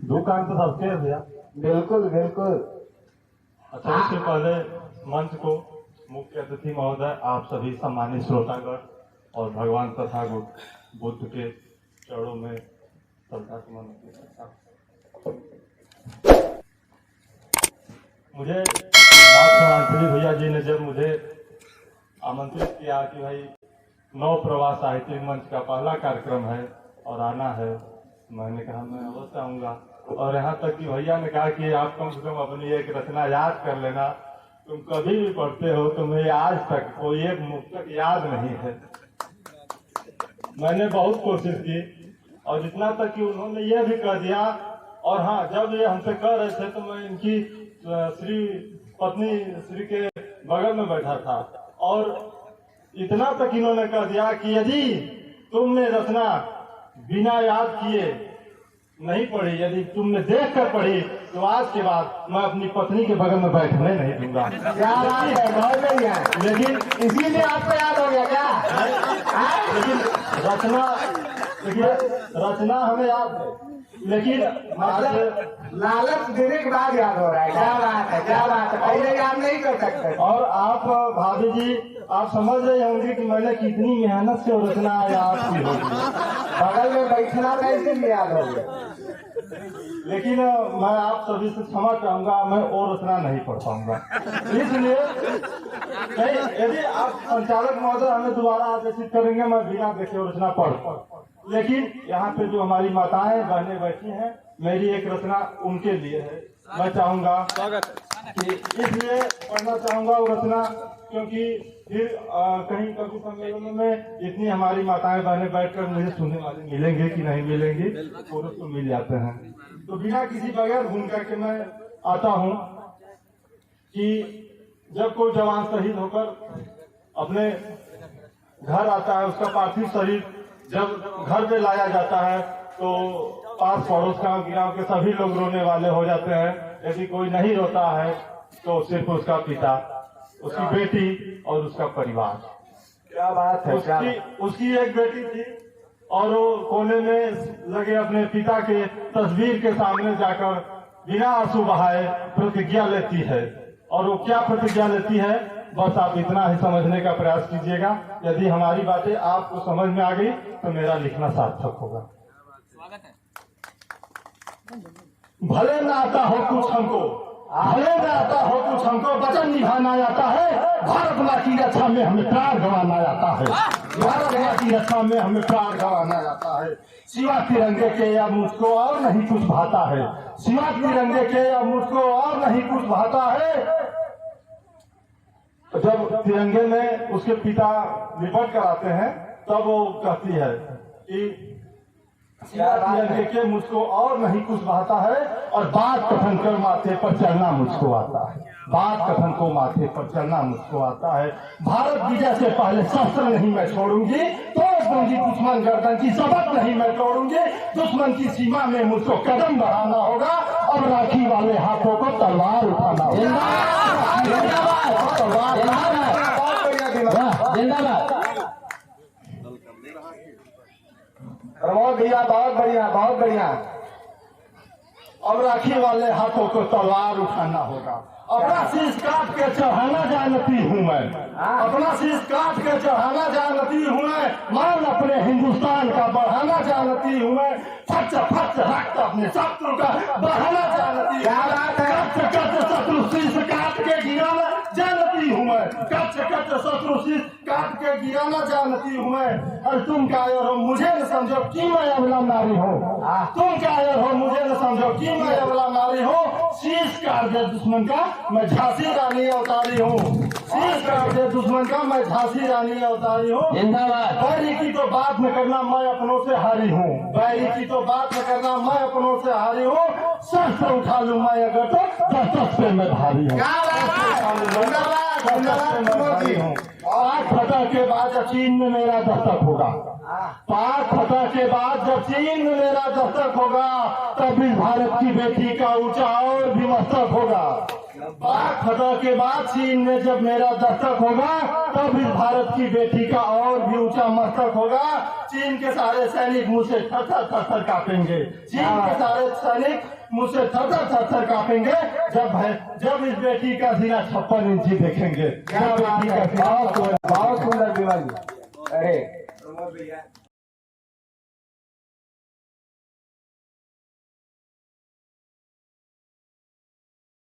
दुकान तो सबके है भैया। बिल्कुल बिल्कुल। अच्छा, इससे पहले मंच को मुख्य अतिथि महोदय, आप सभी सम्मानित श्रोतागण और भगवान तथागत बुद्ध के चरणों में श्रद्धा सुमन। मुझे नाथ भैया जी ने जब मुझे आमंत्रित किया कि भाई नव प्रवाह साहित्यिक मंच का पहला कार्यक्रम है और आना है, मैंने कहा मैं अवश्य आऊँगा। और यहाँ तक कि भैया ने कहा कि आप कम से कम अपनी एक रचना याद कर लेना, तुम कभी भी पढ़ते हो तुम्हें आज तक कोई एक मुक्तक याद नहीं है। मैंने बहुत कोशिश की और जितना तक कि उन्होंने ये भी कह दिया। और हाँ, जब ये हमसे कह रहे थे तो मैं इनकी श्री पत्नी श्री के बगल में बैठा था और इतना तक इन्होंने कह दिया कि यदि तुमने रचना बिना याद किए नहीं पढ़ी, यदि तुमने देख कर पढ़ी, तो आज के बाद मैं अपनी पत्नी के बगल में बैठने नहीं दूंगा। क्या बात है, बहुत बढ़िया। लेकिन इसीलिए आपको याद हो गया क्या? लेकिन रचना, देखिए रचना हमें याद है, लेकिन लालच देने के बाद याद हो रहा है। क्या बात है, क्या बात है, पहले याद नहीं कर सकते। और आप भाभी जी, आप समझ रहे होंगे कि मैंने कितनी मेहनत से रचना याद की होगी। बगल में बैठना था इसलिए याद हो गया। लेकिन मैं आप सभी से क्षमा चाहूंगा, मैं और रचना नहीं पढ़ पाऊंगा। इसलिए यदि आप संचालक महोदय हमें दोबारा आदेशित करेंगे, मैं बिना देखे रचना पढ़। लेकिन यहाँ पे जो हमारी माताएं बहनें बैठी हैं, मेरी एक रचना उनके लिए है। मैं चाहूंगा कि इसलिए पढ़ना चाहूंगा वो रचना, क्योंकि फिर कहीं कभी सम्मेलनों में इतनी हमारी माताएं बहनें बैठकर मुझे सुनने वाले मिलेंगे कि नहीं मिलेंगे, पुरुष तो मिल जाते हैं। तो बिना किसी बगैर भूमिका के मैं आता हूँ कि जब कोई जवान शहीद होकर अपने घर आता है, उसका पार्थिव शरीर जब घर पे लाया जाता है तो पास पड़ोस गाँव के सभी लोग रोने वाले हो जाते हैं। यदि कोई नहीं रोता है तो सिर्फ उसका पिता, उसकी बेटी और उसका परिवार। क्या बात है। उसकी एक बेटी थी और वो कोने में लगे अपने पिता के तस्वीर के सामने जाकर बिना आंसू बहाए प्रतिज्ञा लेती है। और वो क्या प्रतिज्ञा लेती है, बस आप इतना ही समझने का प्रयास कीजिएगा। यदि हमारी बातें आपको समझ में आ गई तो मेरा लिखना सार्थक होगा। भले न आता हो कुछ हमको, भले न आता हो कुछ हमको, वचन निभाना आता है। भारत माँ की रक्षा में हमें प्राण गंवाना आता है। भारत माँ की रक्षा में हमें प्राण गंवाना आता है। सिवा तिरंगे के या मुझको और नहीं कुछ भाता है। सिवा तिरंगे के या मुझको और नहीं कुछ भाता है। जब तिरंगे में उसके पिता लिपट कर आते हैं तब वो कहती है कि तिरंगे के मुझको और नहीं कुछ भाता है और बात कथन कर माथे पर चलना मुझको आता है। बात कथन को माथे पर चलना मुझको आता है। भारत विजय से पहले शस्त्र नहीं मैं छोड़ूंगी, तोड़ दूंगी दुश्मन गर्दन की, सबक नहीं मैं तोड़ूंगी। दुश्मन की सीमा में मुझको कदम बढ़ाना होगा और राखी वाले हाथों को तलवार उठाना होगा। जिंदाबाद। प्रमोद भैया, बहुत बढ़िया, बहुत बढ़िया। अब राखी वाले हाथों को तलवार उठाना होगा। अपना शीश काट के चढ़ाना जानती हूँ मैं, अपना शीश काट के चढ़ाना जानती हूँ मैं। मान अपने हिंदुस्तान का बढ़ाना जानती हूँ मैं। फच फच रक्त अपने शत्रु का बढ़ाना जानती हूँ। क्या बात है। कच कच शत्रु शीश काट के गिराना जानती हूँ मैं। कच कच शत्रु शीश काट के गिराना जानती हूँ मैं। और तुम कायर हो मुझे न समझो कि मैं अबला नारी हूँ। तुम कायर हो मुझे न समझो कि मैं अबला नारी हूँ। शीश काट दे दुश्मन का मैं झांसी रानी अवतारी हूँ। शीश काट दे दुश्मन का मैं झांसी रानी अवतारी हूँ। बैरी की तो बात न करना मैं अपनों से हारी हूँ। बैरी की तो बात न करना मैं अपनों से हारी हूँ। शस्त्र उठा लूँ मैं अगर तो 10 पे मैं भारी हूँ। पाक फतह के बाद जब चीन में मेरा दस्तक होगा, पाक फतह के बाद जब चीन में मेरा दस्तक होगा, तब इस भारत की बेटी का ऊंचा और भी मस्तक होगा। पाक फतह के बाद चीन में जब मेरा दस्तक होगा, तब इस भारत की बेटी का और भी ऊंचा मस्तक होगा। चीन के सारे सैनिक मुँह से थर थर कांपेंगे। चीन के सारे सैनिक मुँह से थर थर कांपेंगे जब इस बेटी का सीना 56 इंची देखेंगे। क्या बात है, बहुत सुंदर विमल जी। अरे